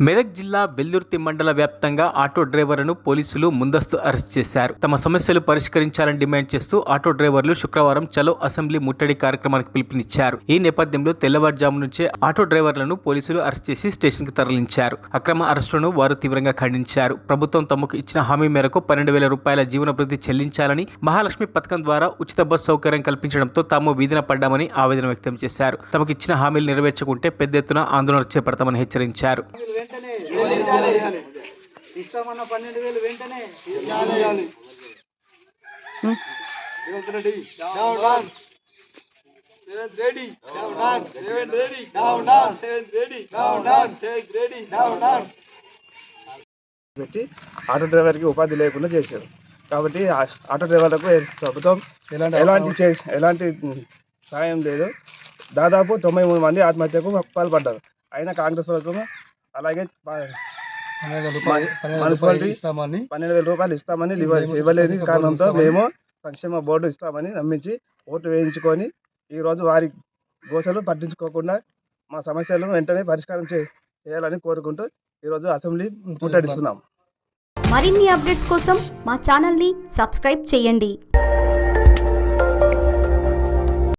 మెదక్ జిల్లా వెల్దుర్తి మండల వ్యాప్తంగా ఆటో డ్రైవర్లను పోలీసులు ముందస్తు అరెస్ట్ చేశారు. తమ సమస్యలు పరిష్కరించాలని డిమాండ్ చేస్తూ ఆటో డ్రైవర్లు శుక్రవారం చలో అసెంబ్లీ ముట్టడి కార్యక్రమానికి పిలుపునిచ్చారు. ఈ నేపథ్యంలో తెల్లవారుజాము నుంచే ఆటో డ్రైవర్లను పోలీసులు అరెస్ట్ చేసి స్టేషన్ కు తరలించారు. అక్రమ అరెస్టులను వారు తీవ్రంగా ఖండించారు. ప్రభుత్వం తమకు ఇచ్చిన హామీ మేరకు 12,000 రూపాయల జీవనభృతి చెల్లించాలని, మహాలక్ష్మి పథకం ద్వారా ఉచిత బస్ సౌకర్యం కల్పించడంతో తాము వీధిన పడ్డామని ఆవేదన వ్యక్తం చేశారు. తమకు ఇచ్చిన హామీలు నెరవేర్చకుంటే పెద్ద ఎత్తున ఆందోళన చేపడతామని హెచ్చరించారు. ఇస్తామన్న 12,000 వెంటనే పెట్టి ఆటో డ్రైవర్కి ఉపాధి లేకుండా చేశారు. కాబట్టి ఆటో డ్రైవర్లకు ప్రభుత్వం ఎలాంటి సాయం లేదు. దాదాపు 93 మంది ఆత్మహత్యకు పాల్పడ్డారు. అయినా కాంగ్రెస్ ప్రభుత్వం అలాగే మున్సిపాలిటీ 12,000 రూపాయలు ఇస్తామని ఇవ్వలేని కారణంతో మేము సంక్షేమ బోర్డు ఇస్తామని నమ్మించి ఓటు వేయించుకొని ఈరోజు వారి గోసలు పట్టించుకోకుండా మా సమస్యలను వెంటనే పరిష్కారం చేయాలని కోరుకుంటూ ఈరోజు అసెంబ్లీ ముట్టడిస్తున్నాం. మరిన్ని అప్డేట్స్ కోసం మా ఛానల్ని సబ్స్క్రైబ్ చేయండి.